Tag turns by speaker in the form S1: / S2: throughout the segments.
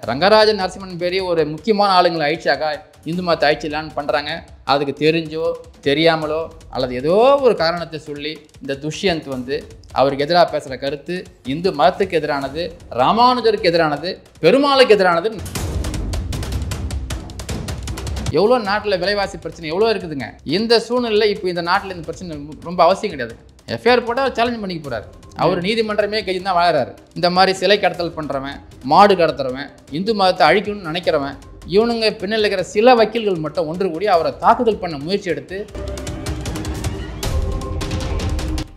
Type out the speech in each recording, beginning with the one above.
S1: ரங்கராஜன் நரசிம்மன் பெரிய ஒரு முக்கியமான ஆளுங்களை அழிச்சாக்கா இந்து மதத்தை அழிச்சிடலான்னு பண்ணுறாங்க. அதுக்கு தெரிஞ்சோ தெரியாமலோ அல்லது ஏதோ ஒரு காரணத்தை சொல்லி இந்த துஷ்யந்த் வந்து அவருக்கு எதிராக பேசுகிற கருத்து இந்து மதத்துக்கு எதிரானது, ராமானுஜருக்கு எதிரானது, பெருமாளுக்கு எதிரானது. எவ்வளோ நாட்டில் விலைவாசி பிரச்சனை எவ்வளோ இருக்குதுங்க. இந்த சூழ்நிலையில் இப்போ இந்த நாட்டில் இந்த பிரச்சனை ரொம்ப அவசியம் கிடையாது. எஃப்ஐஆர் போட்டால் அவர் சேலஞ்ச் பண்ணிக்க போகிறார். அவர் நீதிமன்றமே கைது தான் வாழறாரு. இந்த மாதிரி சிலை கடத்தல் பண்ணுறவன், மாடு கடத்துறவன், இந்து மதத்தை அழிக்கணும்னு நினைக்கிறவன், இவனுங்க பின்னில் இருக்கிற சில வக்கீல்கள் மட்டும் ஒன்று கூடி அவரை தாக்குதல் பண்ண முயற்சி எடுத்து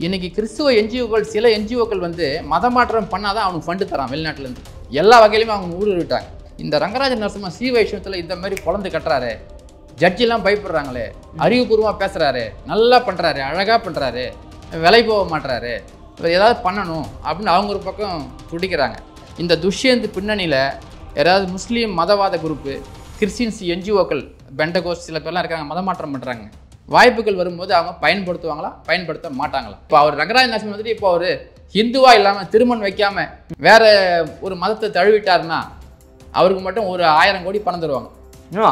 S1: இன்னைக்கு கிறிஸ்துவ என்ஜிஓக்கள் சில என்ஜிஓக்கள் வந்து மதமாற்றம் பண்ணாதான் அவனுக்கு ஃபண்டு தரான் வெளிநாட்டிலேருந்து. எல்லா வகையிலுமே அவங்க ஊடுருவிட்டாங்க. இந்த ரங்கராஜன் நரசிம்மன் ஸ்ரீ வைஷ்ணவத்தில் இந்த மாதிரி குழந்தை கட்டுறாரு, ஜட்ஜெல்லாம் பயப்படுறாங்களே, அறிவுபூர்வமாக பேசுகிறாரு, நல்லா பண்ணுறாரு, அழகாக பண்ணுறாரு, விலை போக மாட்டுறாரு, ஏதாவது பண்ணணும் அப்படின்னு அவங்க ஒரு பக்கம் துடிக்கிறாங்க. இந்த துஷ்யந்த் பின்னணியில் யாராவது முஸ்லீம் மதவாத குரூப்பு, கிறிஸ்டின்ஸ் என்ஜிஓக்கள், பெண்டகோஸ் சில பேர்லாம் இருக்காங்க, மதமாற்றம் பண்ணுறாங்க. வாய்ப்புகள் வரும்போது அவங்க பயன்படுத்துவாங்களா, பயன்படுத்த மாட்டாங்களா? இப்போ அவர் ரங்கராஜன் நரசிம்மன் வந்துட்டு இப்போ அவர் ஹிந்துவா இல்லாமல் திருமணம் வைக்காமல் வேற ஒரு மதத்தை தழுவிட்டாருன்னா அவருக்கு மட்டும் ஒரு 1000 கோடி பணம் தருவாங்க.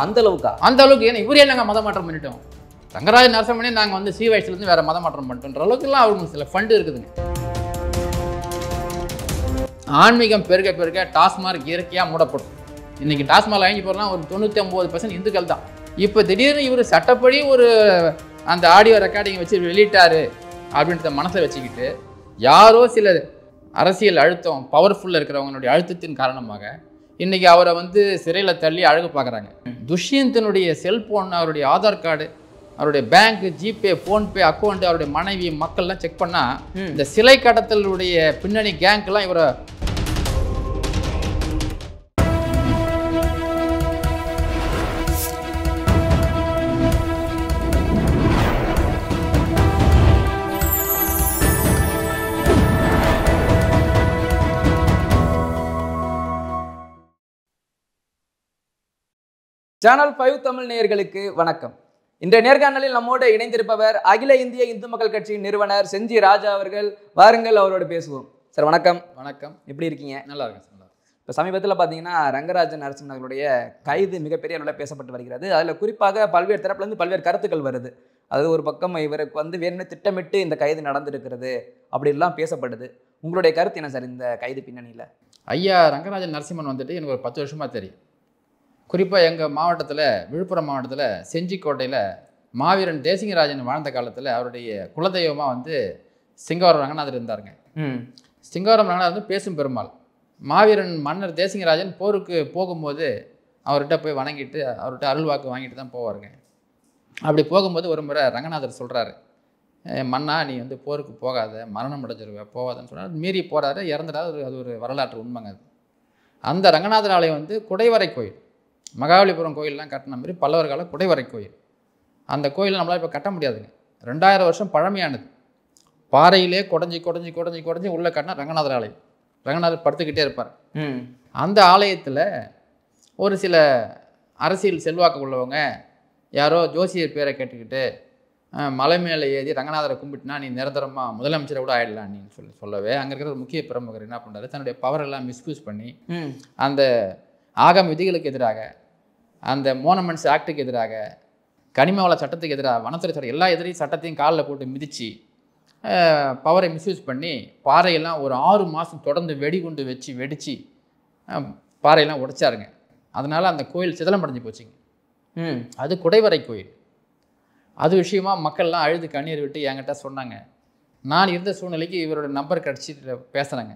S2: அந்த அளவுக்கா?
S1: அந்த அளவுக்கு. ஏன்னா இவரே நாங்கள் மதமாற்றம் பண்ணிட்டோம், ரங்கராஜன் நரசிம்மனே நாங்கள் வந்து ஸ்ரீ வைஷ்ணவத்துலேருந்து வேற மதமாற்றம் பண்ணிட்டோன்ற அளவுக்குலாம் அவருக்கு சில ஃபண்டு இருக்குதுங்க. ஆன்மீகம் பெருக பெருக டாஸ்மார்க் இயற்கையாக மூடப்படும். இன்னைக்கு டாஸ்மார்க் வாங்கி போகிறலாம் ஒரு 99% இந்துக்கள் தான். இப்போ திடீர்னு இவர் சட்டப்படி ஒரு அந்த ஆடியோ ரெக்கார்டிங் வச்சு வெளியிட்டாரு அப்படின்றத மனசில் வச்சுக்கிட்டு யாரோ சில அரசியல் அழுத்தம், பவர்ஃபுல்லாக இருக்கிறவங்களுடைய அழுத்தத்தின் காரணமாக இன்றைக்கி அவரை வந்து சிறையில் தள்ளி அழகு பார்க்குறாங்க. துஷ்யந்தனுடைய செல்ஃபோன், அவருடைய ஆதார் கார்டு, அவருடைய பேங்க், ஜிபே, ஃபோன்பே அக்கௌண்ட்டு, அவருடைய மனைவி, மக்கள்லாம் செக் பண்ணால் இந்த சிலை கடத்தலுடைய பின்னணி கேங்க்லாம் இவரை
S2: சேனல் 5 தமிழ் நேயர்களுக்கு வணக்கம். இன்றைய நேர்காணலில் நம்மோடு இணைந்திருப்பவர் அகில இந்திய இந்து மக்கள் கட்சியின் நிறுவனர் செஞ்சி ராஜா அவர்கள். வாருங்கள் அவரோடு பேசுவோம். சார் வணக்கம்.
S1: வணக்கம்.
S2: எப்படி இருக்கீங்க?
S1: நல்லா இருக்கேன்.
S2: இப்போ சமீபத்தில் பார்த்தீங்கன்னா ரங்கராஜன் நரசிம்மன் அவர்களுடைய கைது மிகப்பெரிய அளவில் பேசப்பட்டு வருகிறது. அதில் குறிப்பாக பல்வேறு தரப்புலேருந்து பல்வேறு கருத்துக்கள் வருது. அது ஒரு பக்கம் இவருக்கு வந்து வேணும்னு திட்டமிட்டு இந்த கைது நடந்திருக்கிறது அப்படிலாம் பேசப்படுது. உங்களுடைய கருத்து என்ன சார் இந்த கைது பின்னணியில்?
S1: ஐயா ரங்கராஜன் நரசிம்மன் வந்துட்டு எனக்கு ஒரு 10 வருஷமாக தெரியும். குறிப்பாக எங்கள் மாவட்டத்தில், விழுப்புரம் மாவட்டத்தில் செஞ்சிக்கோட்டையில் மாவீரன் தேசிங்கராஜன் வாழ்ந்த காலத்தில் அவருடைய குலதெய்வமாக வந்து சிங்கவரம் ரங்கநாதர் இருந்தாருங்க. சிங்கவரம் ரங்கநாதர் வந்து பேசும் பெருமாள். மாவீரன் மன்னர் தேசிங்கராஜன் போருக்கு போகும்போது அவர்கிட்ட போய் வணங்கிட்டு அவர்கிட்ட அருள்வாக்கு வாங்கிட்டு தான் போவாருங்க. அப்படி போகும்போது ஒரு முறை ரங்கநாதர் சொல்கிறாரு, மன்னா நீ வந்து போருக்கு போகாத, மரணம் அடைஞ்சிருவ, போகாதன்னு சொன்னார். மீறி போகிறாரு, இறந்துடாது. அது ஒரு வரலாற்று உண்மைங்க. அது அந்த ரங்கநாதர் ஆலயம் வந்து குடைவரை கோயில், மகாபலிபுரம் கோயிலெலாம் கட்டின மாதிரி பல்லவர் கால குடைவரை கோயில். அந்த கோயிலை நம்மளால் இப்போ கட்ட முடியாதுங்க. 2000 வருஷம் பழமையானது. பாறையிலே குடஞ்சி குடஞ்சி குடஞ்சி குடஞ்சி உள்ளே கட்டினா ரங்கநாதர் ஆலயம். ரங்கநாதர் படுத்துக்கிட்டே இருப்பார். அந்த ஆலயத்தில் ஒரு சில அரசியல் செல்வாக்கு உள்ளவங்க யாரோ ஜோசியர் பேரை கேட்டுக்கிட்டு மலை மேலே ஏறி ரங்கநாதரை கும்பிட்டுனா நீ நிரந்தரமாக முதலமைச்சரை கூட ஆயிடலாம் நீன்னு சொல்லவே அங்கே இருக்கிற ஒரு முக்கிய பிரமுகர் என்ன பண்ணுறாரு, தன்னுடைய பவரெல்லாம் மிஸ்யூஸ் பண்ணி அந்த ஆகம விதிகளுக்கு எதிராக, அந்த மோனமெண்ட்ஸ் ஆக்டுக்கு எதிராக, கனிம வள சட்டத்துக்கு எதிராக, வனத்துறை சட்டம் எல்லா எதிரையும் சட்டத்தையும் காலில் போட்டு மிதித்து பவரை மிஸ்யூஸ் பண்ணி பாறையெல்லாம் ஒரு 6 மாதம் தொடர்ந்து வெடிகுண்டு வச்சு வெடித்து பாறையெல்லாம் உடைச்சாருங்க. அதனால் அந்த கோயில் சிதலமடைஞ்சு போச்சுங்க. அது குடைவரை கோயில். அது விஷயமா மக்கள்லாம் அழுது கண்ணீர் விட்டு என்கிட்ட சொன்னாங்க. நான் இருந்த சூழ்நிலைக்கு இவரோட நம்பர் கிடச்சிட்டு பேசுகிறேங்க.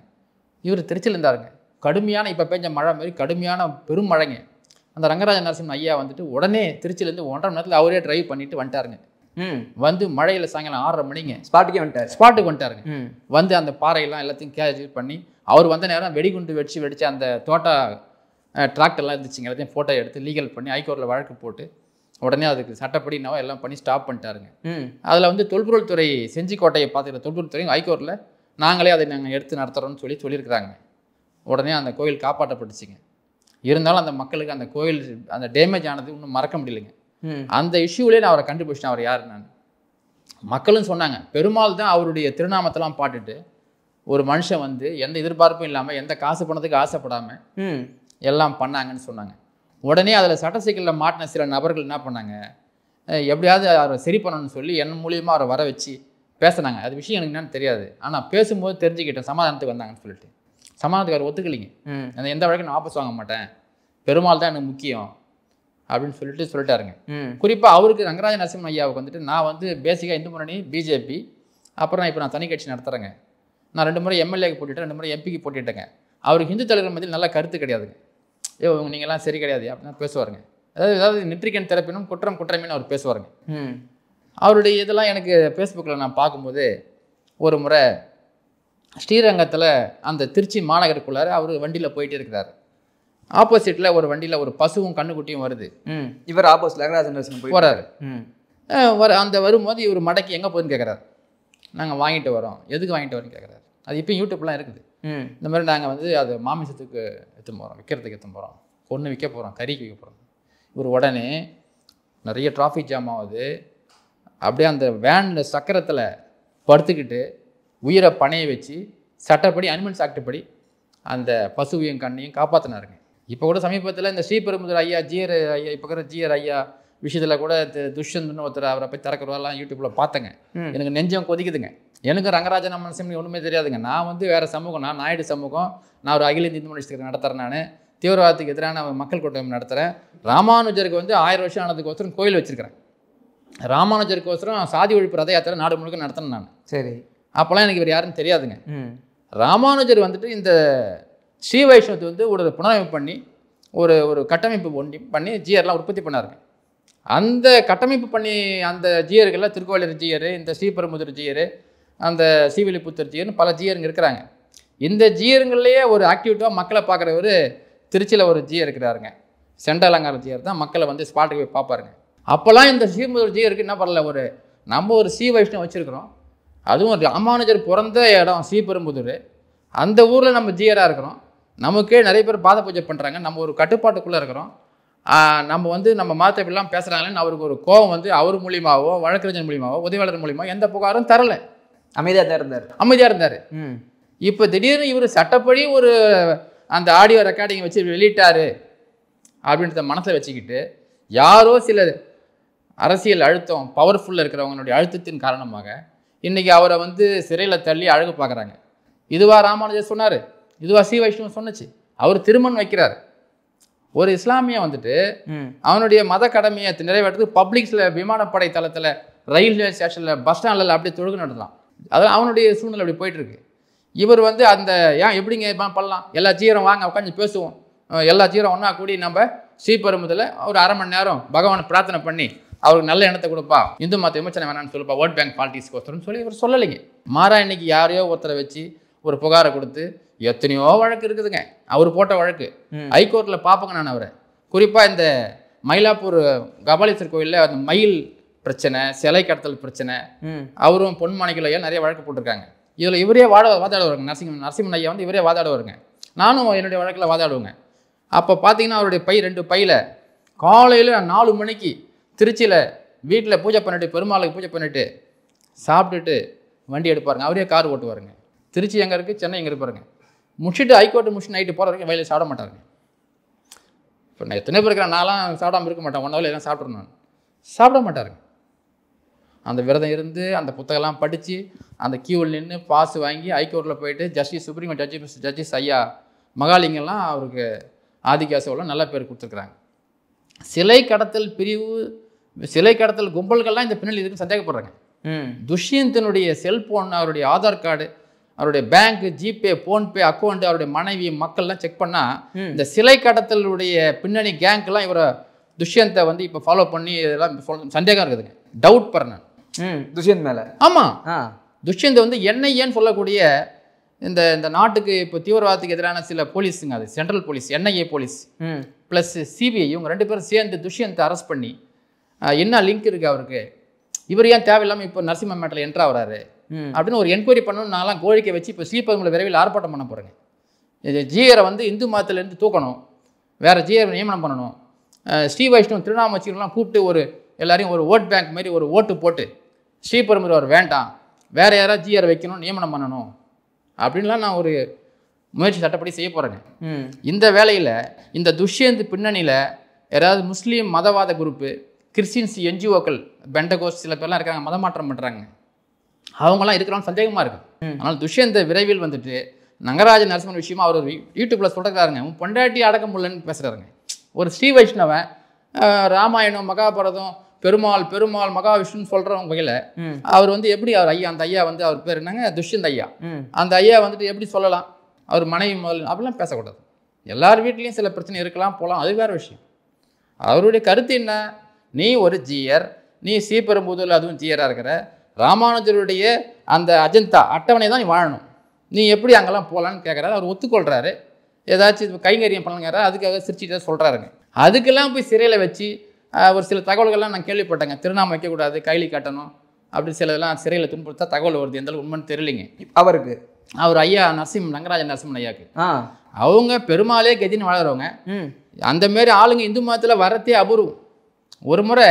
S1: இவர் திருச்சியில் இருந்தாருங்க. கடுமையான இப்போ பெஞ்ச மழை மாதிரி கடுமையான பெரும் மழைங்க. அந்த ரங்கராஜன் நரசிம்மன் ஐயா வந்துட்டு உடனே திருச்சியிலேருந்து 1.5 மணி நேரத்தில் அவரே ட்ரைவ் பண்ணிட்டு வந்துட்டாருங்க. வந்து மழையில் சாயங்காலம் 6:30 மணிங்க ஸ்பாட்டுக்கு வந்துட்டாருங்க. வந்து அந்த பாறையெல்லாம் எல்லாத்தையும் கேட்ச் பண்ணி அவர் வந்த நேரம் வெடிகுண்டு வெடிச்சு அந்த தோட்டா டிராக்டர்லாம் இருந்துச்சுங்க. எல்லாத்தையும் ஃபோட்டோ எடுத்து லீகல் பண்ணி ஹைகோர்ட்டில் வழக்கு போட்டு உடனே அதுக்கு சட்டப்படி நான் எல்லாம் பண்ணி ஸ்டாப் பண்ணிட்டாருங்க. அதில் வந்து தொல்பொருள் துறை செஞ்சிக்கோட்டையை பார்த்துக்கிற தொல்பொருள் துறை ஹைகோர்ட்டில் நாங்களே அதை நாங்கள் எடுத்து நடத்துகிறோம்னு சொல்லியிருக்கிறாங்க. உடனே அந்த கோயில் காப்பாற்றப்பட்டுச்சுங்க. இருந்தாலும் அந்த மக்களுக்கு அந்த கோயில் அந்த டேமேஜ் ஆனது இன்னும் மறக்க முடியலைங்க. அந்த இஷ்யூவிலே நான் அவரை கண்டுபிடிச்சேன். அவர் யார் நான் மக்களும் சொன்னாங்க. பெருமாள் தான் அவருடைய திருநாமத்தெல்லாம் பாட்டுட்டு ஒரு மனுஷன் வந்து எந்த எதிர்பார்ப்பும் இல்லாமல், எந்த காசு பணத்துக்கு ஆசைப்படாமல் எல்லாம் பண்ணாங்கன்னு சொன்னாங்க. உடனே அதில் சட்ட சிக்கலில் மாட்டின சில நபர்கள் என்ன பண்ணாங்க, எப்படியாவது அவரை சரி பண்ணணும்னு சொல்லி என் மூலியமாக அவரை வர வச்சு பேசுனாங்க. அது விஷயம் எனக்கு என்னன்னு தெரியாது. ஆனால் பேசும்போது தெரிஞ்சுக்கிட்டேன் சமாதானத்துக்கு வந்தாங்கன்னு சொல்லிட்டு. சமாதானத்துக்கு அவர் ஒத்துக்கலிங்க. அந்த எந்த வழக்கும் நான் வாபஸ் வாங்க மாட்டேன், பெருமாள் தான் எனக்கு முக்கியம் அப்படின்னு சொல்லிட்டாருங்க. குறிப்பாக அவருக்கு ரங்கராஜ நரசிம்மன் ஐயாவுக்கு வந்துட்டு நான் வந்து பேசிக்காக இந்து முன்னணி பிஜேபி, அப்புறம் இப்போ நான் தனி கட்சி நடத்துகிறேங்க. நான் 2 முறை எம்எல்ஏக்கு போட்டிட்டேன், 2 முறை எம்பிக்கு போட்டிட்டேங்க. அவருக்கு இந்து தலைவர் மத்தியில் நல்ல கருத்து கிடையாதுங்க. நீங்கள்லாம் சரி கிடையாது அப்படின்னு பேசுவாருங்க. அதாவது நெற்றிக்கன் திறப்பினும் குற்றம் குற்றமின்னு அவர் பேசுவாருங்க. அவருடைய இதெல்லாம் எனக்கு ஃபேஸ்புக்கில் நான் பார்க்கும்போது ஒரு முறை ஸ்ரீரங்கத்தில் அந்த திருச்சி மாநகருக்குள்ளார அவர் வண்டியில் போயிட்டே இருக்கிறாரு. ஆப்போசிட்டில் ஒரு வண்டியில் ஒரு பசுவும் கண்ணுக்குட்டியும் வருது.
S2: இவர் ஆப்போசிட் ரங்கராஜ நரசிம்மன்
S1: போகிறாரு. அந்த வரும்போது இவர் மடக்கி எங்கே போகுதுன்னு கேட்குறாரு. நாங்கள் வாங்கிட்டு வரோம். எதுக்கு வாங்கிட்டு வரோன்னு கேட்குறாரு. அது இப்போ யூடியூப்லாம் இருக்குது. இந்த மாதிரி நாங்கள் வந்து அது மாமிசத்துக்கு எடுத்துன்னு போகிறோம், விற்கிறதுக்கு எடுத்துன்னு போகிறோம், கொன்று விற்க போகிறோம், கறிக்கு விற்க போகிறோம். இவர் உடனே நிறைய டிராஃபிக் ஜாம் ஆகுது. அப்படியே அந்த வேனில் சக்கரத்தில் படுத்துக்கிட்டு உயிரை பணைய வச்சு சட்டப்படி அனிமல்ஸ் ஆக்ட் படி அந்த பசுவையும் கண்ணையும் காப்பாற்றினாருங்க. இப்போ கூட சமீபத்தில் இந்த ஸ்ரீபெரும்புதூர் ஐயா ஜிஆர் ஐயா இப்போ இருக்கிற ஜிஆர் ஐயா விஷயத்தில் கூட துஷ்யந்த்னு ஒருத்தர் அவரை போய் திறக்கிறதெல்லாம் யூடியூப்பில் பார்த்தேங்க. எனக்கு நெஞ்சம் கொதிக்குதுங்க. எனக்கு ரங்கராஜ நரசிம்மன் ஒன்றுமே தெரியாதுங்க. நான் வந்து வேறு சமூகம், நான் நாயுடு சமூகம், நான் ஒரு அகில இந்திய இந்து முன்னணி நடத்துகிறேன். நான் தீவிரவாதத்துக்கு எதிரான மக்கள் கூட்டம் நடத்துகிறேன். ராமானுஜருக்கு வந்து 1000 வருஷம் ஆனதுக்கோசரம் கோயில் வச்சுருக்கிறேன். ராமானுஜருக்கோசரம் சாதி ஒழிப்பு ரத யாத்திரை நாடு முழுக்க நடத்தினேன் நான். சரி, அப்போல்லாம் எனக்கு இவர் யாருன்னு தெரியாதுங்க. ராமானுஜர் வந்துட்டு இந்த ஸ்ரீ வைஷ்ணவத்தை வந்து ஒரு புனரமைப்பு பண்ணி ஒரு கட்டமைப்பு பண்ணி ஜிஆர்லாம் உற்பத்தி பண்ணாருங்க. அந்த கட்டமைப்பு பண்ணி அந்த ஜிஆர்கள்லாம் திருக்கோயிலூர் ஜிஆர், இந்த ஸ்ரீபெரும்புதூர் ஜிஆர், அந்த ஸ்ரீவில்லிபுத்தூர் ஜிஆர்னு பல ஜிஆருங்க இருக்கிறாங்க. இந்த ஜிஆருங்கள்லேயே ஒரு ஆக்டிவிட்டாக மக்களை பார்க்குறவர் திருச்சியில் ஒரு ஜிஆர் இருக்கிறாருங்க. செண்டலங்கார ஜிஆர் தான் மக்களை வந்து ஸ்பாட்டுக்கு போய் பார்ப்பாருங்க. அப்போல்லாம் இந்த ஸ்ரீபெரும்புதூர் ஜிஆருக்கு என்ன பண்ணல, நம்ம ஒரு ஸ்ரீ வைஷ்ணவம் வச்சுருக்கிறோம், அதுவும் ராமானுஜர் பிறந்த இடம் ஸ்ரீபெரும்புதூர், அந்த ஊரில் நம்ம ஜிஆராக இருக்கிறோம், நமக்கே நிறைய பேர் பாத பூஜை பண்ணுறாங்க, நம்ம ஒரு கட்டுப்பாட்டுக்குள்ளே இருக்கிறோம், நம்ம வந்து நம்ம மதத்தை இப்படிலாம் பேசுகிறாங்களேன்னு அவருக்கு ஒரு கோபம் வந்து அவர் மூலியமாகவோ வழக்கறிஞர் மூலியமாகவோ உதவியாளர் மூலியமாக எந்த புகாரும் தரலை, அமைதியாக இருந்தார். இப்போ திடீர்னு இவர் சட்டப்படி ஒரு அந்த ஆடியோ ரெக்கார்டிங்கை வச்சு வெளியிட்டார் அப்படின்றத மனசில் வச்சுக்கிட்டு யாரோ சில அரசியல் அழுத்தம் பவர்ஃபுல்லாக இருக்கிறவங்களுடைய அழுத்தத்தின் காரணமாக இன்றைக்கி அவரை வந்து சிறையில் தள்ளி அழகு பார்க்குறாங்க. இதுவா ராமானுஜர் சொன்னார், இதுவா ஸ்ரீ வைஷ்ணவம் சொன்னிச்சு. அவர் திருமணம் வைக்கிறார். ஒரு இஸ்லாமிய வந்துட்டு அவனுடைய மத கடமையை நிறைவேற்றுறதுக்கு பப்ளிக்ஸில் விமானப்படை தளத்தில் ரயில்வே ஸ்டேஷனில் பஸ் ஸ்டாண்டில் அப்படியே தொழுகு நடத்தலாம். அதெல்லாம் அவனுடைய சூழ்நிலை அப்படி போயிட்டுருக்கு. இவர் வந்து அந்த ஏன் எப்படிங்க பண்ணலாம், எல்லா ஜீரம் வாங்க உட்காந்து பேசுவோம், எல்லா ஜீரம் ஒன்றா கூடி நம்ம ஸ்ரீபெரும்புதூரில் ஒரு 1/2 மணி நேரம் பகவானை பிரார்த்தனை பண்ணி அவருக்கு நல்ல எண்ணத்தை கொடுப்பா, இந்து மத விமர்சனம் வேணான்னு சொல்லுப்பா, ஓட் பேங்க் பாலிட்டிக்ஸ்க்கு சொல்லி இவர் சொல்லலைங்க. மாறா இன்னைக்கு யாரையோ ஒருத்தரை வச்சு ஒரு புகாரை கொடுத்து எத்தனையோ வழக்கு இருக்குதுங்க. அவர் போட்ட வழக்கு ஹைகோர்ட்டில் பார்ப்போங்க. நான் அவரை குறிப்பாக இந்த மயிலாப்பூர் கபாலீஸ்வரர் கோயிலில் அந்த மயில் பிரச்சனை, சிலை கடத்தல் பிரச்சனை, அவரும் பொன்மாணிக்கலையா நிறைய வழக்கு போட்டிருக்காங்க. இதில் இவரே வாதாடுவாருங்க. நரசிம்மன் ஐயா வந்து இவரே வாதாடுவாருங்க. நானும் என்னுடைய வழக்கில் வாதாடுவேங்க. அப்போ பார்த்தீங்கன்னா அவருடைய 2 பையில் காலையில் 4 மணிக்கு திருச்சியில் வீட்டில் பூஜை பண்ணிட்டு பெருமாளுக்கு பூஜை பண்ணிவிட்டு சாப்பிட்டுட்டு வண்டி எடுப்பாருங்க. அவரே கார் ஓட்டுவாருங்க. திருச்சி எங்கே இருக்குது, சென்னை எங்கே இருப்பாருங்க. முடிச்சுட்டு ஹைகோர்ட்டு முடிச்சு நைட்டு போகிற வரைக்கும் வயலில் சாப்பிட மாட்டாருங்க. இப்போ நான் எத்தனை பேர் இருக்கிறேன், நான்லாம் சாப்பிடாமல் இருக்க மாட்டேன், 1 ஹவர் எல்லாம் சாப்பிட்றேன். நான் சாப்பிட மாட்டாருங்க. அந்த விரதம் இருந்து அந்த புத்தகம்லாம் படித்து அந்த கியூவில் நின்று பாஸ் வாங்கி ஹைகோர்ட்டில் போயிட்டு ஜஸ்டிஸ் சுப்ரீம் ஜட்ஜிஸ் ஐயா மகாலிங்கெல்லாம் அவருக்கு ஆதிகாசோலாம் நல்ல பேர் கொடுத்துருக்குறாங்க. சிலை கடத்தல் பிரிவு, சிலை கடத்தல் கும்பல்கள்லாம் இந்த பின்னணி இருக்குன்னு சந்தேகப்படுறாங்க. துஷ்யந்தனுடைய செல்போன், அவருடைய ஆதார் கார்டு, அவருடைய பேங்க், ஜிபே, ஃபோன்பே அக்கௌண்ட், அவருடைய மனைவி மக்கள்லாம் செக் பண்ணால் இந்த சிலை கடத்தலுடைய பின்னணி கேங்க்லாம் இவரை துஷ்யந்தை வந்து இப்போ ஃபாலோ பண்ணி இதெல்லாம் சந்தேகம் இருக்குதுங்க. டவுட் படுறேன்
S2: துஷ்யந்த் மேலே.
S1: ஆமாம், துஷ்யந்த் வந்து என்ஐஏன்னு சொல்லக்கூடிய இந்த நாட்டுக்கு இப்போ தீவிரவாதத்துக்கு எதிரான சில போலீஸுங்க, அது central police, NIA police plus CBI, இவங்க 2 பேரும் சேர்ந்து துஷ்யந்தை அரெஸ்ட் பண்ணி என்ன லிங்க் இருக்குது அவருக்கு, இவர் ஏன் தேவையில்லாமல் இப்போ நரசிம்ம மேட்டில் என்ட்ரு ஆகிறாரு அப்படின்னு ஒரு என்கொயரி பண்ணணும்னு நான்லாம் கோரிக்கை வச்சு இப்போ ஸ்ரீபெரும்புதூர் விரைவில் ஆர்ப்பாட்டம் பண்ண போகிறேங்க. இது ஜிஆரை வந்து இந்து மதத்திலேருந்து தூக்கணும், வேறு ஜிஆர் நியமனம் பண்ணணும், ஸ்ரீ வைஷ்ணவம் திருநாமச்சிகள்லாம் கூப்பிட்டு எல்லாரையும் ஒரு ஓட் பேங்க் மாதிரி ஒரு ஓட்டு போட்டு ஸ்ரீபெரும்புதூர் வேண்டாம், வேறு யாராவது ஜிஆர் வைக்கணும், நியமனம் பண்ணணும் அப்படின்லாம் நான் ஒரு முயற்சி சட்டப்படி செய்ய போகிறாங்க. இந்த வேலையில் இந்த துஷ்யந்த் பின்னணியில் யாராவது முஸ்லீம் மதவாத குரூப்பு, கிறிஸ்டின்ஸ், என்ஜிஓக்கள், பெண்டகோஸ்ட் சில பேர்லாம் இருக்காங்க, மதமாற்றம் பண்ணுறாங்க, அவங்களாம் இருக்கிறான்னு சந்தேகமாக இருக்கு. அதனால் துஷ்யந்த் விரைவில் வந்துட்டு ரங்கராஜ நரசிம்மன் விஷயமா அவர் ஒரு யூடியூப்பில் சொல்கிறாருங்க, உன் பொண்டாட்டி அடக்க முடியலன்னு பேசுகிறாருங்க. ஒரு ஸ்ரீ வைஷ்ணவன் ராமாயணம் மகாபாரதம் பெருமாள் பெருமாள் மகாவிஷ்ணுன்னு சொல்கிறவங்க வகையில் அவர் வந்து எப்படி அவர் ஐயா, அந்த ஐயா வந்து அவர் பேர் என்னங்க, துஷ்யந்த் ஐயா, அந்த ஐயா வந்துட்டு எப்படி சொல்லலாம் அவர் மனைவி முதல் அப்படிலாம் பேசக்கூடாது. எல்லார் வீட்லேயும் சில பிரச்சனை இருக்கலாம் போகலாம், அது வேறு விஷயம். அவருடைய கருத்து என்ன, நீ ஒரு ஜீயர், நீ ஸ்ரீபெரும்புதூரில் அதுவும் ஜீயராக இருக்கிற, ராமானுஜருடைய அந்த அஜந்தா அட்டவணை தான் நீ வாழணும், நீ எப்படி அங்கெல்லாம் போகலான்னு கேட்குறாரு. அவர் ஒத்துக்கொள்கிறாரு, ஏதாச்சும் கைங்கரியம் பண்ணுங்கிறாரு, அதுக்காக சிரிச்சுட்டு சொல்கிறாருங்க. அதுக்கெல்லாம் போய் சிறையில் வச்சு ஒரு சில தகவல்கள்லாம் நான் கேள்விப்பட்டேங்க, திருநாமம் வைக்கக்கூடாது, கைலி காட்டணும், அப்படி சிலதெல்லாம் சிறையில் துன்புறுத்தா தகவல் வருது, எந்த உண்மைன்னு தெரியலிங்க அவருக்கு. அவர் ஐயா நரசிம்மன், ரங்கராஜ நரசிம்மன் ஐயாவுக்கு அவங்க பெருமாளே கதின்னு வாழறவங்க. அந்தமாரி ஆளுங்க இந்து மதத்தில் வரத்தே அபூர்வம். ஒரு முறை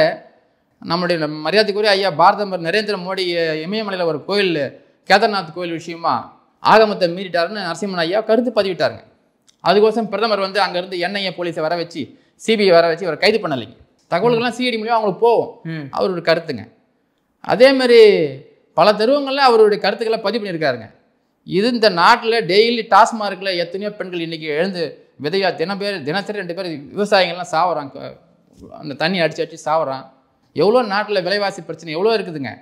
S1: நம்முடைய மரியாதைக்குரிய ஐயா பாரத நரேந்திர மோடி இமயமலையில் ஒரு கோயில், கேதார்நாத் கோயில் விஷயமா ஆகமத்தை மீறிட்டாருன்னு நரசிம்மன் ஐயா கருத்து பதிவிட்டாருங்க. அதுக்கோசம் பிரதமர் வந்து அங்கேருந்து என்ஐஏ போலீஸை வர வச்சு, சிபிஐ வர வச்சு அவரை கைது பண்ணலைங்க. தகவல்கள்லாம் சிஐடி மூலியம் அவங்களுக்கு போகும், அவருடைய கருத்துங்க. அதேமாதிரி பல தெருவங்களில் அவருடைய கருத்துக்களை பதிவு பண்ணியிருக்காருங்க. இது இந்த நாட்டில் டெய்லி டாஸ்மார்க்கில் எத்தனையோ பெண்கள் இன்றைக்கி எழுந்து விதையா தினசரி 2 பேர் விவசாயிகள்லாம் சாவுறாங்க, அந்த தண்ணி அடித்து சாவுறான். எவ்வளோ நாட்டில் விலைவாசி பிரச்சனை எவ்வளோ இருக்குதுங்க.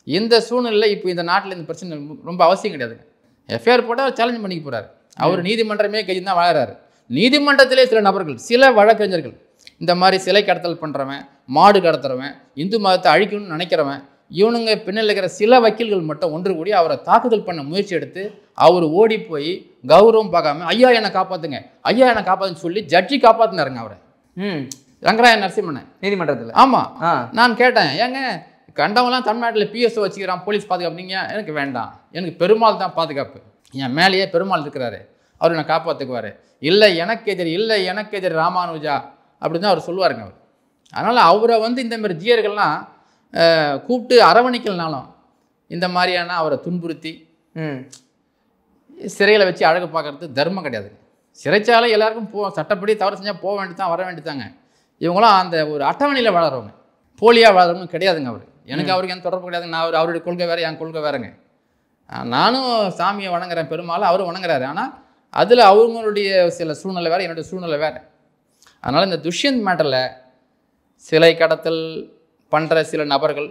S1: இந்த சூழ்நிலையில் இப்போ இந்த நாட்டில் இந்த பிரச்சனை ரொம்ப அவசியம் கிடையாதுங்க. எஃப்ஐஆர் போட்டால் அவர் சேலஞ்ச் பண்ணிக்க போகிறார். அவர் நீதிமன்றமே கைது தான் வாழறாரு. நீதிமன்றத்திலே சில நபர்கள், சில வழக்கறிஞர்கள் இந்த மாதிரி சிலை கடத்தல் பண்ணுறவன், மாடு கடத்துறவன், இந்து மதத்தை அழிக்கணும்னு நினைக்கிறவன், இவனுங்க பின்னில் இருக்கிற சில வக்கீல்கள் மட்டும் ஒன்று கூடி அவரை தாக்குதல் பண்ண முயற்சி எடுத்து அவர் ஓடி போய் கௌரவம் பார்க்காம ஐயா என்னை காப்பாற்றுங்க, ஐயா என்னை காப்பாற்றுன்னு சொல்லி ஜட்ஜி காப்பாற்றினாருங்க அவரை, ரங்கராஜ நரசிம்மனை நீதிமன்றத்தில். ஆமாம், நான் கேட்டேன், ஏங்க கண்டவங்களாம் தமிழ்நாட்டில் பிஎஸ்ஓ வச்சுக்கிறான், போலீஸ் பாதுகாப்புனீங்க, எனக்கு வேண்டாம், எனக்கு பெருமாள் தான் பாதுகாப்பு, என் மேலேயே பெருமாள் இருக்கிறாரு, அவர் என்னை காப்பாற்றுக்குவார், இல்லை எனக்கு எதிரி, இல்லை எனக்கு எதிரி ராமானுஜா அப்படின்னு தான் அவர் சொல்லுவாருங்க அவர். அதனால் அவரை வந்து இந்தமாரி ஜீயர்கள்லாம் கூப்பிட்டு அரவணைக்கலனாலும் இந்த மாதிரியான அவரை துன்புறுத்தி சிறையில் வச்சு அழகு பார்க்குறது தர்மம் கிடையாதுங்க. சிறைச்சாலை எல்லாருக்கும் சட்டப்படி தவறு செஞ்சால் போக வேண்டியதான், வர வேண்டியதாங்க. இவங்களாம் அந்த ஒரு அட்டவணையில் வளர்றவங்க, போலியாக வளரவங்க கிடையாதுங்க. அவர் எனக்கு அவருக்கு எந்த தொடர்பு கிடையாதுங்க. நான் அவருடைய கொள்கை வேறு, என் கொள்கை வேறுங்க. நானும் சாமியை வணங்குறேன், பெருமாள் அவரும் வணங்குறாரு. ஆனால் அதில் அவங்களுடைய சில சூழ்நிலை வேறு, என்னுடைய சூழ்நிலை வேறு. அதனால் இந்த துஷ்யந்த் மேட்டரில் சிலை கடத்தல் பண்ணுற சில நபர்கள்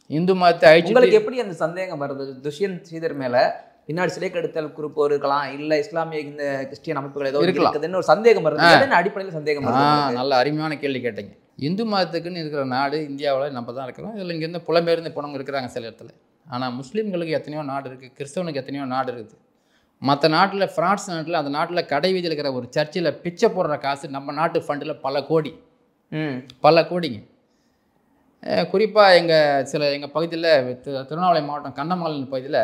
S1: இந்து மதத்தை அழிச்சு.
S2: உங்களுக்கு எப்படி அந்த சந்தேகம் வருது துஷ்யந்த் ஸ்ரீதர் மேலே? பின்னாடி சிலை கடத்தல் குரூப் இருக்கலாம், இல்லை இஸ்லாமிய இந்த கிறிஸ்டியன் அமைப்புகள் ஏதோ இருக்குதுன்னு ஒரு சந்தேகம் வருது. அடிப்படையில் சந்தேகம் வருது.
S1: நல்ல அருமையான கேள்வி கேட்டீங்க. இந்து மதத்துக்குன்னு இருக்கிற நாடு இந்தியாவில் நம்ம தான் இருக்கிறோம். இதில் இங்கேருந்து புலம்பெயர்ந்து போனவங்க இருக்கிறாங்க சில இடத்துல. ஆனால் முஸ்லீம்களுக்கு எத்தனையோ நாடு இருக்குது, கிறிஸ்தவனுக்கு எத்தனையோ நாடு இருக்குது. மற்ற நாட்டில், ஃப்ரான்ஸ் நாட்டில், அந்த நாட்டில் கடை வீதியில் இருக்கிற ஒரு சர்ச்சில் பிச்சை போடுற காசு நம்ம நாட்டு ஃபண்டில் பல கோடிங்க. குறிப்பாக எங்கள் பகுதியில் திருவண்ணாமலை மாவட்டம் கண்ணமங்கலம் பகுதியில்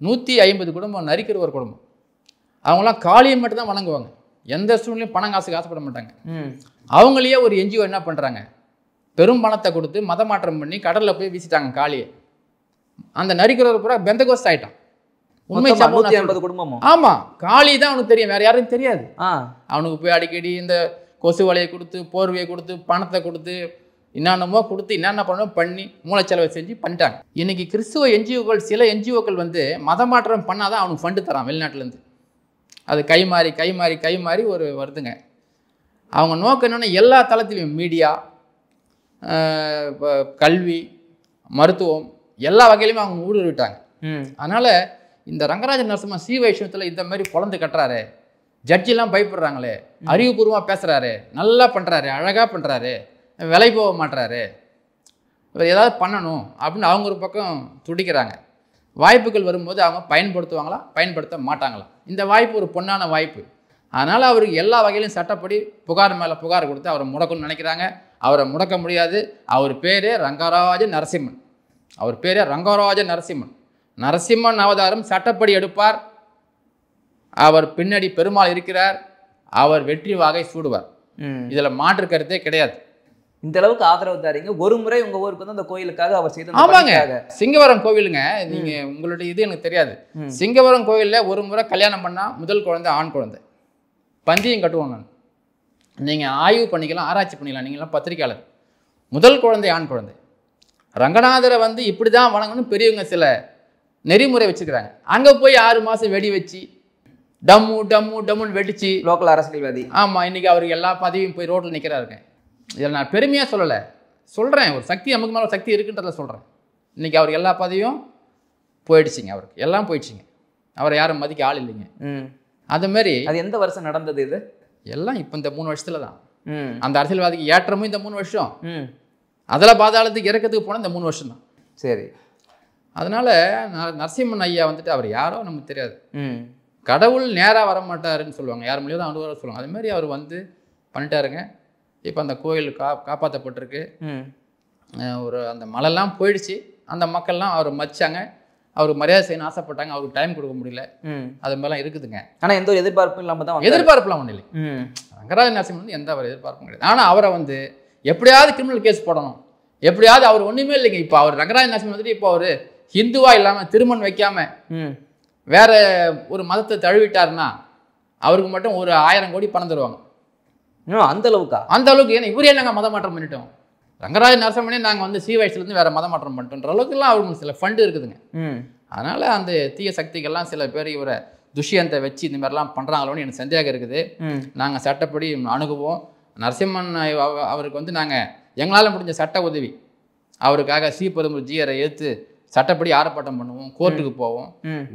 S1: 150 குடும்பம் நரிக்கிற ஒரு குடும்பம். அவங்களாம் காளியை மட்டும் தான் வணங்குவாங்க, எந்த சூழ்நிலையும் பணம் காசுக்கு ஆசைப்பட மாட்டாங்க. அவங்களையே ஒரு என்ஜிஓ என்ன பண்ணுறாங்க, பெரும் பணத்தை கொடுத்து மதமாற்றம் பண்ணி கடலில் போய் வீசிட்டாங்க காளியை. அந்த நரிக்கிறவர் பூரா பெந்தகோஸ்ட் ஆகிட்டான். உண்மை 150 குடும்பமும். ஆமாம், காளி தான் அவனுக்கு தெரியும், வேறு யாரும் தெரியாது. அவனுக்கு போய் அடிக்கடி இந்த கொசு வலையை கொடுத்து, போர்வையை கொடுத்து, பணத்தை கொடுத்து, என்னென்னமோ கொடுத்து, என்னென்ன பண்ணணும் பண்ணி மூளைச்செலவை செஞ்சு பண்ணிட்டாங்க. இன்றைக்கி கிறிஸ்துவ என்ஜிஓக்கள், சில என்ஜிஓக்கள் வந்து மதமாற்றம் பண்ணாதான் அவனுக்கு ஃபண்டு தரான் வெளிநாட்டிலேருந்து. அது கை மாறி ஒரு வருதுங்க. அவங்க நோக்கம் என்னென்னா எல்லா தளத்திலையும் மீடியா, கல்வி, மருத்துவம் எல்லா வகையிலுமே அவங்க ஊடுருவிட்டாங்க. அதனால் இந்த ரங்கராஜ நரசிம்மன் ஸ்ரீ வைஷ்ணவத்தில் இந்த மாதிரி பொழந்து கட்டுறாரு, ஜட்ஜெல்லாம் பயப்படுறாங்களே, அறிவுபூர்வமாக பேசுகிறாரு, நல்லா பண்ணுறாரு, அழகாக பண்ணுறாரு, விலை போக மாட்டுறாரு, இவர் ஏதாவது பண்ணணும் அப்படின்னு அவங்க ஒரு பக்கம் துடிக்கிறாங்க. வாய்ப்புகள் வரும்போது அவங்க பயன்படுத்துவாங்களா, பயன்படுத்த மாட்டாங்களா? இந்த வாய்ப்பு ஒரு பொன்னான வாய்ப்பு. அதனால் அவருக்கு எல்லா வகையிலும் சட்டப்படி புகார் மேலே புகார் கொடுத்து அவரை முடக்கணும்னு நினைக்கிறாங்க. அவரை முடக்க முடியாது. அவர் பேரே ரங்கராஜ நரசிம்மன். அவர் பேரே ரங்கராஜ நரசிம்மன். நரசிம்மன் அவதாரம் சட்டப்படி எடுப்பார். அவர் பின்னாடி பெருமாள் இருக்கிறார். அவர் வெற்றி வாகை சூடுவார். இதில் மாற்று கருத்தே கிடையாது.
S2: இந்த அளவுக்கு ஆதரவு தாரீங்க. ஒரு முறை உங்க ஊருக்கு வந்து அந்த கோயிலுக்காக அவர் செய்த அந்த
S1: ஆமாங்க.
S2: பணிக்காக.
S1: சிங்கவரம் கோவிலுங்க, நீங்க உங்களுடைய இது எனக்கு தெரியாது. சிங்கவரம் கோவில்ல ஒரு முறை கல்யாணம் பண்ணா முதல் குழந்தை ஆண் குழந்தை. பந்தயம் கட்டுவோம் நான். நீங்க ஆய்வு பண்ணிக்கலாம், ஆராய்ச்சி பண்ணிக்கலாம். நீங்களாம் பத்திரிக்கையாளர். முதல் குழந்தை ஆண் குழந்தை. ரங்கநாதரை வந்து இப்படி தான் வணங்கணும் பெரியவங்க சில நெறிமுறை வச்சுக்கிறாங்க. அங்கே போய் 6 மாதம் வெடி வச்சு டம்மு டம்மு டம்முன்னு வெடிச்சு
S2: லோக்கல் அரசியல்வாதி.
S1: ஆமாம், இன்றைக்கி அவருக்கு எல்லா பதவியும் போய் ரோட்டில் நிற்கிறாருங்க. இதில் நான் பெருமையாக சொல்லலை, சொல்கிறேன். ஒரு சக்தி நமக்கு மேலே ஒரு சக்தி இருக்குன்றத சொல்கிறேன். இன்றைக்கி அவருக்கு எல்லா பதவியும் போயிடுச்சிங்க. அவருக்கு எல்லாம் போயிடுச்சிங்க. அவரை யாரும் மதிக்க ஆள் இல்லைங்க. அதுமாரி
S2: அது எந்த வருஷம் நடந்தது இது? எல்லாம்
S1: இப்போ இந்த 3 வருஷத்துல தான். அந்த அரசியல்வாதிக்கு ஏற்றமும் இந்த 3 வருஷம், அதில் பாதாளத்துக்கு இறக்கத்துக்கு போனால் இந்த 3 வருஷம் தான்.
S2: சரி.
S1: அதனால் நரசிம்மன் ஐயா வந்துட்டு அவர் யாரோ நமக்கு தெரியாது. கடவுள் நேராக வர மாட்டாருன்னு சொல்லுவாங்க, யார் மூலியம் தான் அனுபவம் சொல்லுவாங்க. அதுமாதிரி அவர் வந்து பண்ணிட்டாருங்க. இப்போ அந்த கோயில் காப்பாற்றப்பட்டிருக்கு. ஒரு அந்த மலைலாம் போயிடுச்சு. அந்த மக்கள்லாம் அவர் மதிச்சாங்க, அவருக்கு மரியாதை செய்யணும்னு ஆசைப்பட்டாங்க. அவருக்கு டைம் கொடுக்க முடியல. அது மாதிரிலாம் இருக்குதுங்க.
S2: ஆனால் எந்த ஒரு எதிர்பார்ப்பும் இல்லாமல் தான்.
S1: எதிர்பார்ப்புலாம் ஒன்றும் இல்லை. ரங்கராஜ நரசிம்மன் வந்து எந்த ஒரு எதிர்பார்ப்பும் கிடையாது. ஆனால் அவரை வந்து எப்படியாவது கிரிமினல் கேஸ் போடணும், எப்படியாவது. அவர் ஒன்றுமே இல்லைங்க. இப்போ அவர் ரங்கராஜ நரசிம்மன் வந்துட்டு இப்போ அவர் ஹிந்துவா இல்லாமல் திருமணம் வைக்காம வேற ஒரு மதத்தை தழுவிட்டாருன்னா அவருக்கு மட்டும் ஒரு 1000 கோடி பணம் தருவாங்க.
S2: அந்த அளவுக்கா? அந்த
S1: அளவுக்கு. ஏன்னா இவரே நாங்கள் மத மாற்றம் பண்ணிட்டோம். ரங்கராஜ நரசிம்மனே நாங்கள் வந்து வயசுலேருந்து வேற மத மாற்றம் பண்ணிட்டோன்ற அளவுக்குலாம் அவருக்கு சில ஃபண்டு இருக்குதுங்க. அதனால அந்த தீய சக்திகள்லாம் சில பேர் இவரை துஷ்யந்தை வச்சு இந்த மாதிரிலாம் பண்ணுறாங்களோன்னு எனக்கு சந்தேகம் இருக்குது. நாங்கள் சட்டப்படி அணுகுவோம். நரசிம்மன் அவருக்கு வந்து நாங்கள் எங்களால் முடிஞ்ச சட்ட உதவி அவருக்காக ஸ்ரீபெரும்புதூர் ஜிஆரை எடுத்து சட்டப்படி ஆர்ப்பாட்டம் பண்ணுவோம், கோர்ட்டுக்கு போவோம்.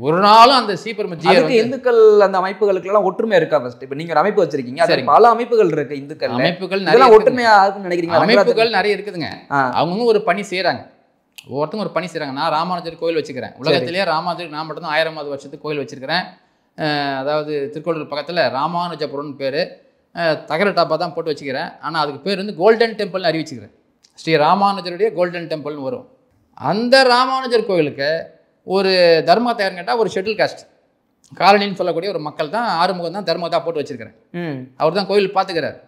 S1: ஒரு நாளும் அந்த ஸ்ரீபெரும்புதூர் ஜிஆர்
S2: இந்துக்கள் அந்த அமைப்புகளுக்கு எல்லாம் ஒற்றுமை இருக்கா? ஃபர்ஸ்ட் இப்போ நீங்க அமைப்பு வச்சிருக்கீங்க, அது பல அமைப்புகள் இருக்கு. இந்துக்கள் அமைப்புகள் நிறைய ஒற்றுமையா இருக்குன்னு நினைக்கிறீங்க?
S1: அமைப்புகள் நிறைய இருக்குதுங்க. அவங்க ஒரு பணி செய்யறாங்க, ஒவ்வொருத்தங்க ஒரு பணி செய்யறாங்க. நான் ராமானுஜர் கோயில் வச்சுக்கிறேன். உலகத்திலேயே ராமானுஜருக்கு நான் மட்டும் தான் 1000வது வருஷத்துக்கு கோயில் வச்சிருக்கிறேன். அதாவது திருக்கோளூர் பக்கத்தில் ராமானுஜபுரம்னு பேர், தகர டாப்பா தான் போட்டு வச்சுக்கிறேன். ஆனால் அதுக்கு பேர் வந்து கோல்டன் டெம்பிள்னு அறிவிச்சுக்கிறேன். ஸ்ரீ ராமானுஜருடைய கோல்டன் டெம்பிள்னு வரும். அந்த ராமானுஜர் கோயிலுக்கு ஒரு தர்மத்தை கேட்டால் ஒரு ஷெட்யூல் காஸ்ட் காலனின்னு சொல்லக்கூடிய ஒரு மக்கள் தான், ஆறுமுகம் தான் தர்மத்தை போட்டு வச்சிருக்கிறேன். அவர் தான் கோயில் பார்த்துக்கிறார்.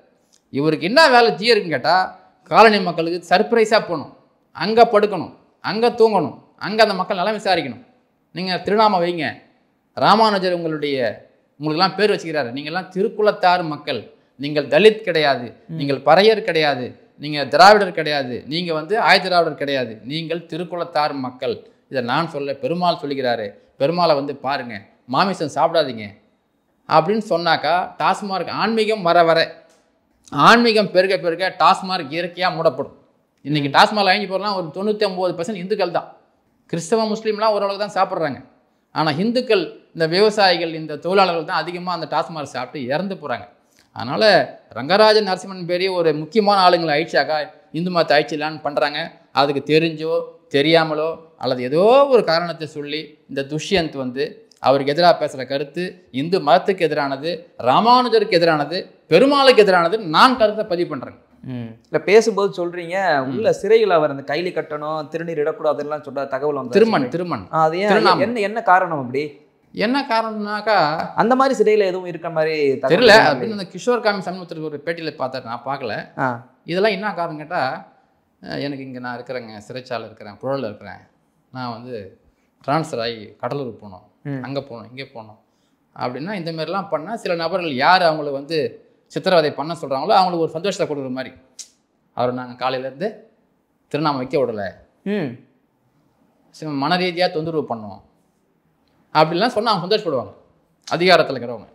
S1: இவருக்கு என்ன வேலை ஜியருக்குன்னு கேட்டால், காலனி மக்களுக்கு சர்ப்ரைஸாக போகணும், அங்கே படுக்கணும், அங்கே தூங்கணும், அங்கே அந்த மக்கள் நல்லா விசாரிக்கணும். நீங்கள் திருநாமம் வைங்க, ராமானுஜர் உங்களுக்கெல்லாம் பேர் வச்சுக்கிறாரு, நீங்கள்லாம் திருக்குலத்தார் மக்கள், நீங்கள் தலித் கிடையாது, நீங்கள் பறையர் கிடையாது, நீங்கள் திராவிடர் கிடையாது, நீங்கள் வந்து ஆயத்திராவிடர் கிடையாது, நீங்கள் திருக்குலத்தார் மக்கள். இதை நான் சொல்ல, பெருமாள் சொல்லுகிறாரு. பெருமாளை வந்து பாருங்கள், மாமிசம் சாப்பிடாதீங்க அப்படின்னு சொன்னாக்கா டாஸ்மார்க் ஆன்மீகம் வர வர, ஆன்மீகம் பெருக பெருக டாஸ்மார்க் இயற்கையாக மூடப்படும். இன்றைக்கி டாஸ்மார்க் வாங்கி போகிறலாம் ஒரு 99% இந்துக்கள் தான். கிறிஸ்தவ முஸ்லீம்லாம் ஓரளவுக்கு தான் சாப்பிட்றாங்க. ஆனால் இந்துக்கள், இந்த விவசாயிகள், இந்த தொழிலாளர்கள் தான் அதிகமாக அந்த டாஸ்மார்க் சாப்பிட்டு இறந்து போகிறாங்க. அதனால் ரங்கராஜ நரசிம்மன் பெரிய ஒரு முக்கியமான ஆளுங்களை அழிச்சாக்கா இந்து மதத்தை அழிச்சிடலான்னு பண்ணுறாங்க. அதுக்கு தெரிஞ்சோ தெரியாமலோ அல்லது ஏதோ ஒரு காரணத்தை சொல்லி இந்த துஷ்யந்த் வந்து அவருக்கு எதிராக பேசுகிற கருத்து இந்து மதத்துக்கு எதிரானது, ராமானுஜருக்கு எதிரானது, பெருமாளுக்கு எதிரானது நான் கருத்தை பதிவு பண்ணுறேன்.
S2: இல்லை பேசும்போது சொல்கிறீங்க உள்ள சிறையில் அவர் அந்த கைலி கட்டணும், திருநீர் இடக்கூடாதுலாம் சொல்கிற தகவல் வந்து
S1: திருமண்
S2: அது என்ன காரணம்? அப்படி
S1: என்ன காரணம்னாக்கா
S2: அந்த மாதிரி சிறையில் எதுவும் இருக்கிற மாதிரி
S1: தெரியல அப்படின்னு அந்த கிஷோர் காமி சமீபத்தில் ஒரு பேட்டியில் பார்த்தாரு, நான் பார்க்கல. இதெல்லாம் என்ன காரணம் கேட்டால், எனக்கு இங்கே நான் இருக்கிறேங்க, சிறைச்சாலை இருக்கிறேன், புழலில் இருக்கிறேன், நான் வந்து ட்ரான்ஸ்ஃபர் ஆகி கடலூர் போகணும், அங்கே போகணும், இங்கே போகணும் அப்படின்னா இந்த மாதிரிலாம் பண்ணால் சில நபர்கள் யார் அவங்கள வந்து சித்திரவதை பண்ண சொல்கிறாங்களோ அவங்களுக்கு ஒரு சந்தோஷத்தை கொடுக்குற மாதிரி, அவர் நாங்கள் காலையிலேருந்து திருநாமம் வைக்க விடலை, மன ரீதியாக தொந்தரவு பண்ணோம் அப்படிலாம் சொன்னால் அவங்க சந்தோஷப்படுவாங்க, அதிகாரத்தில் இருக்கிறவங்க.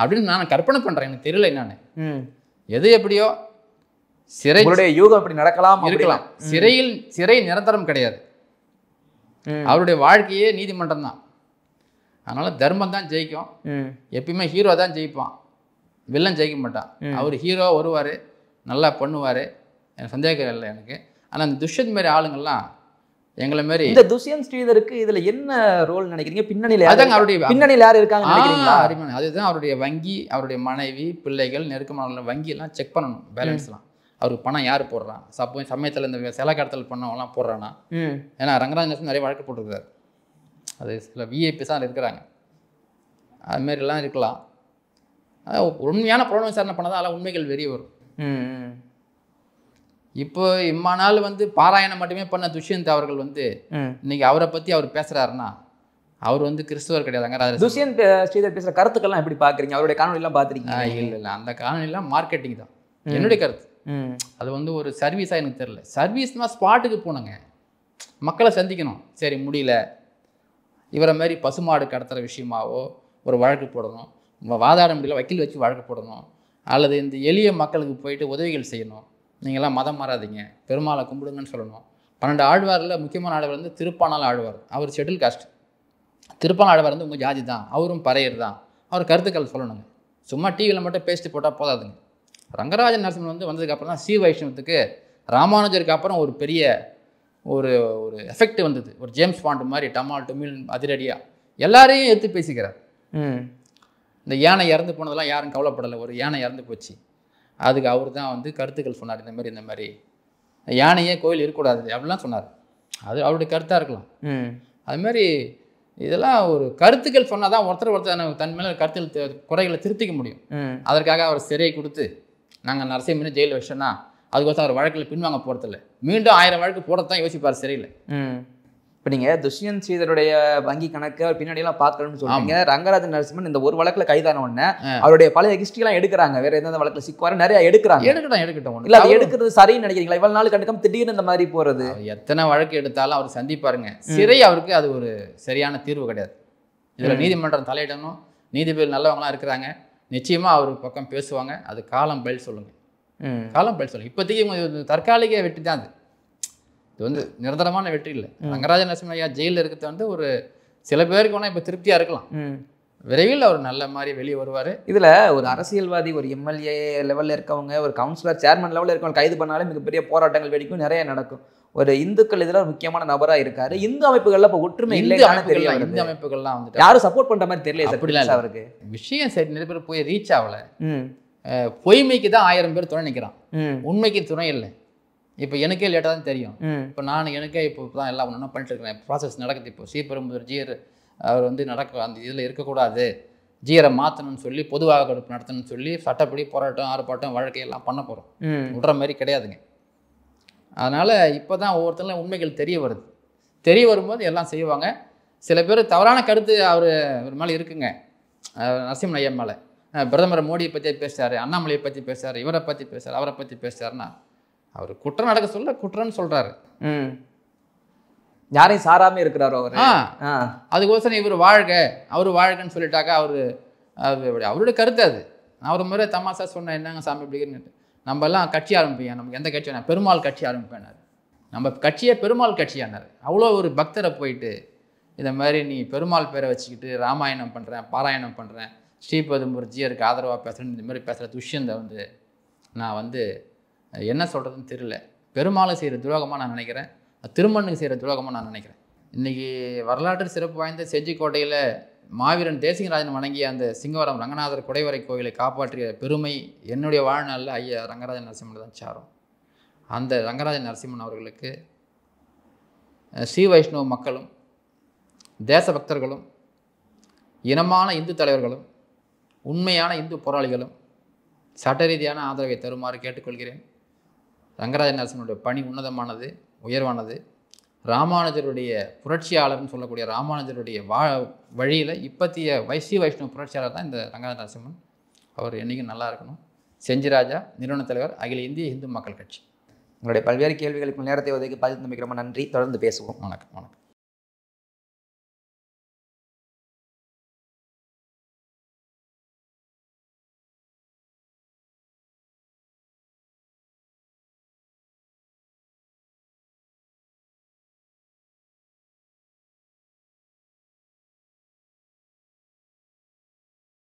S1: அப்படின்னு நான் கற்பனை பண்ணுறேன், எனக்கு தெரியல என்னன்னு. எது எப்படியோ சிறையுடைய
S2: யூகம் அப்படி இருக்கலாம்.
S1: சிறை நிரந்தரம் கிடையாது, அவருடைய வாழ்க்கையே நீதிமன்றம் தான். அதனால தர்மம் தான் ஜெயிக்கும். எப்பயுமே ஹீரோ தான் ஜெயிப்பான், வில்லன் ஜெயிக்க மாட்டான். அவர் ஹீரோ வருவார், நல்லா பண்ணுவார், எனக்கு சந்தேகம் இல்லை எனக்கு. ஆனால் அந்த துஷ்யந்த் மாரி ஆளுங்கள்லாம் எங்களை மாதிரி.
S2: இந்த துஷ்யந்த் ஸ்ரீதருக்கு இதுல என்ன ரோல் நினைக்கிறீங்க? பின்னணியில் யார் இருக்காங்க நினைக்கிறீங்களா?
S1: அதுதான் அவருடைய வங்கி, அவருடைய மனைவி, பிள்ளைகள், நெருக்கமான வங்கி எல்லாம் செக் பண்ணணும், பேலன்ஸ்லாம். அவருக்கு பணம் யார் போடுறான், சமயத்தில் இந்த சில கடத்தல் பண்ணவங்கலாம் போடுறானா. ஏன்னா ரங்கராஜ நரசிம்மன் நிறைய வழக்கு போட்டிருக்காரு, அது சில விஐபிஸாக இருக்கிறாங்க, அதுமாரிலாம் இருக்கலாம். உண்மையான புலன் விசாரணை பண்ணதான் அதெல்லாம் உண்மைகள் வெளியே வரும். இப்போ இம்மா நாள் வந்து பாராயணம் மட்டுமே பண்ண துஷ்யந்த் அவர்கள் வந்து இன்னைக்கு அவரை பற்றி அவர் பேசுகிறாருன்னா அவர் வந்து கிறிஸ்துவர் கிடையாது. ரங்கராஜ
S2: துஷ்யந்த் ஸ்ரீதர் பேசுகிற கருத்துக்கள்லாம் எப்படி பார்க்குறீங்க? அவருடைய காணொலிலாம் பார்த்துருக்கீங்க?
S1: இல்லை அந்த காணொலிலாம் மார்க்கெட்டிங் தான் என்னுடைய கருத்து. அது வந்து ஒரு சர்வீஸாக எனக்கு தெரியல. சர்வீஸ்னால் ஸ்பாட்டுக்கு போனங்க, மக்களை சந்திக்கணும். சரி முடியல, இவரை மாதிரி பசுமாடு கடத்துகிற விஷயமாவோ ஒரு வழக்கு போடணும், வாதாட முடியல வக்கீல் வச்சு வழக்கு போடணும், அல்லது இந்த எளிய மக்களுக்கு போயிட்டு உதவிகள் செய்யணும். நீங்களாம் மதம் மாறாதீங்க, பெருமாளை கும்பிடுங்கன்னு சொல்லணும். 12 ஆழ்வாரில் முக்கியமான ஆழ்வார் வந்து திருப்பானால் ஆழ்வார். அவர் ஷெட்யூல் காஸ்ட். திருப்பால் ஆழ்வார் வந்து உங்கள் ஜாதி தான், அவரும் பறையர் தான். அவர் கருத்துக்கள் சொல்லணுங்க. சும்மா டிவியில் மட்டும் பேசிட்டு போட்டால் போதாதுங்க. ரங்கராஜன் நரசிம்மன் வந்து வந்ததுக்கப்புறம் தான் ஸ்ரீ வைஷ்ணவத்துக்கு ராமானுஜருக்கு அப்புறம் ஒரு பெரிய ஒரு ஒரு எஃபெக்ட் வந்தது. ஒரு ஜேம்ஸ் பாண்ட் மாதிரி டமால் டுமில் அதிரடியாக எல்லாரையும் எடுத்து பேசிக்கிறார். இந்த யானை இறந்து போனதெல்லாம் யாரும் கவலைப்படலை. ஒரு யானை இறந்து போச்சு, அதுக்கு அவர் தான் வந்து கருத்துக்கள் சொன்னார். இந்த மாதிரி யானையே கோயில் இருக்கக்கூடாது அப்படிலாம் சொன்னார். அது அவருடைய கருத்தாக இருக்கலாம். அதுமாதிரி இதெல்லாம் ஒரு கருத்துக்கள் சொன்னால் தான் ஒருத்தர் தன் மேலே கருத்துக்கள் குறைகளை திருத்திக்க முடியும். அதற்காக அவர் சிறையை கொடுத்து நாங்கள் நரசிம்மனை ஜெயிலில் வச்சோன்னா அதுக்கோசம் அவர் வழக்கில் பின்வாங்க போகிறதில்ல. மீண்டும் 1000 வழக்கு போடத்தான் யோசிப்பார் சிறையில்.
S2: இப்போ நீங்கள் துஷ்யந்த் ஸ்ரீதருடைய வங்கி கணக்கு அவர் பின்னாடியெல்லாம் பார்க்கணும்னு சொல்லுவீங்க. ரங்கராஜன் நரசிம்மன் இந்த ஒரு வழக்கில் கைதான உடனே அவருடைய பழைய ஹிஸ்ட்ரிலாம் எடுக்கிறாங்க. வேற எந்த வழக்கில் சிக்குவாரு நிறைய எடுக்கிறாங்க.
S1: எடுக்கட்டும்.
S2: இல்லை அது எடுக்கிறது சரின்னு நினைக்கிறீங்களா? இவ்வளவு நாள் கண்டுக்காம திடீர்னு இந்த மாதிரி போகிறது.
S1: எத்தனை வழக்கு எடுத்தாலும் அவர் சந்திப்பாருங்க. சிறை அவருக்கு அது ஒரு சரியான தீர்வு கிடையாது. இதில் நீதிமன்றம் தலையிடணும். நீதிபதிகள் நல்லவங்களாம் இருக்கிறாங்க, நிச்சயமாக அவர் பக்கம் பேசுவாங்க. அது காலம் பதில் சொல்லுங்க. காலம் பதில் சொல்லுங்க. இப்போதைக்கு தற்காலிக வெற்றி தான் அது. இது வந்து நிரந்தரமான வெற்றி இல்லை. ரங்கராஜன் நரசிம்மன் ஐயா ஜெயிலில் இருக்கிறது வந்து ஒரு சில பேருக்கு வேணால் இப்போ திருப்தியாக இருக்கலாம். விரைவில் அவர் நல்ல மாதிரி வெளியே வருவார்.
S2: இதில் ஒரு அரசியல்வாதி, ஒரு எம்எல்ஏ லெவலில் இருக்கவங்க, ஒரு கவுன்சிலர், சேர்மன் லெவலில் இருக்கவங்க கைது பண்ணாலே மிகப்பெரிய போராட்டங்கள் வெடிக்கும், நிறைய நடக்கும். ஒரு இந்துக்கள் இதில் ஒரு முக்கியமான நபராக இருக்காரு. இந்து அமைப்புகளில் இப்போ ஒற்றுமை இல்லை.
S1: இந்து அமைப்புகள்லாம் வந்து
S2: யாரும் சப்போர்ட் பண்ணுற மாதிரி தெரியல.
S1: அப்படிலாம் அவருக்கு விஷயம் சரி, நிறைய பேர் போய் ரீச் ஆகலை. பொய்மைக்கு தான் 1000 பேர் துணை நிற்கிறான், உண்மைக்கு துணை இல்லை. இப்போ எனக்கே லேட்டாக தான் தெரியும். இப்போ எனக்கே இப்போ தான் எல்லாம் ஒன்றா பண்ணிட்டு இருக்கிறேன். ப்ராசஸ் நடக்குது. இப்போ ஸ்ரீபெரும்புதூர் ஜியர் அவர் வந்து அந்த இதில் இருக்கக்கூடாது, ஜியரை மாற்றணும்னு சொல்லி பொது வாக்கெடுப்பு நடத்தணும்னு சொல்லி சட்டப்படி போராட்டம், ஆர்ப்பாட்டம், வழக்கையெல்லாம் பண்ண போகிறோம். விடுற மாதிரி கிடையாதுங்க. அதனால் இப்போ தான் ஒவ்வொருத்தரும் உண்மைகள் தெரிய வருது. தெரிய வரும்போது எல்லாம் செய்வாங்க. சில பேர் தவறான கருத்து அவர் மேலே இருக்குங்க. நரசிம்மன் ஐயா மேலே பிரதமர் மோடியை பற்றி பேசுகிறாரு, அண்ணாமலையை பற்றி பேசுகிறாரு, இவரை பற்றி பேசுகிறார், அவரை பற்றி பேசுகிறாருன்னா அவர் குற்றம் நடக்க சொல்ல குற்றம்னு சொல்கிறாரு.
S2: யாரையும் சாராமல் இருக்கிறாரோ அவர்.
S1: அதுக்கோசரம் இவர் வாழ்க, அவர் வாழ்கன்னு சொல்லிட்டாக்கா அவருடைய கருத்து அது. நான் ஒரு முறை தமாசா சொன்னேன், என்னங்க சாமி இப்படின்னு. நம்ம எல்லாம் கட்சி ஆரம்பிப்பீங்க, நமக்கு எந்த கட்சி வேணா, பெருமாள் கட்சி ஆரம்பிப்பேனார். நம்ம கட்சியே பெருமாள் கட்சியானார். அவ்வளோ ஒரு பக்தரை போயிட்டு இதை மாதிரி நீ பெருமாள் பேரை வச்சுக்கிட்டு ராமாயணம் பண்ணுறேன், பாராயணம் பண்ணுறேன், ஸ்ரீபெரும்புதூர் ஜியருக்கு ஆதரவாக பேசுகிறேன், இந்த மாதிரி பேசுகிற துஷ்யந்தை வந்து நான் வந்து என்ன சொல்கிறதுன்னு தெரியல. பெருமாளை செய்கிற துரோகமாக நான் நினைக்கிறேன், திருமண்ணுக்கு செய்கிற துரோகமாக நான் நினைக்கிறேன். இன்றைக்கி வரலாற்று சிறப்பு வாய்ந்த செஞ்சிக்கோட்டையில் மாவீரன் தேசிகராஜன் வணங்கிய அந்த சிங்கவரம் ரங்கநாதர் குடைவரை கோவிலை காப்பாற்றிய பெருமை என்னுடைய வாழ்நாளில் ஐயா ரங்கராஜன் நரசிம்மன் தான் சாரும். அந்த ரங்கராஜன் நரசிம்மன் அவர்களுக்கு ஸ்ரீ வைஷ்ணவ மக்களும் தேசபக்தர்களும் இனமான இந்து தலைவர்களும் உண்மையான இந்து போராளிகளும் சட்ட ரீதியான ஆதரவை தருமாறு கேட்டுக்கொள்கிறேன். ரங்கராஜன் நரசிம்மனுடைய பணி உன்னதமானது, உயர்வானது. ராமானுஜருடைய புரட்சியாளர்னு சொல்லக்கூடிய ராமானுஜருடைய வழியில் இப்பத்திய ஸ்ரீ வைஷ்ணவ புரட்சியாளர் தான் இந்த ரங்கராஜன் நரசிம்மன். அவர் என்றைக்கும் நல்லா இருக்கணும். செஞ்சிராஜா, நிறுவன தலைவர், அகில இந்திய இந்து மக்கள் கட்சி.
S2: உங்களுடைய பல்வேறு கேள்விகளுக்கு நேரத்தை ஒதுக்கி பதில் நம்பிக்கை ரொம்ப நன்றி. தொடர்ந்து பேசுவோம்.
S1: வணக்கம்.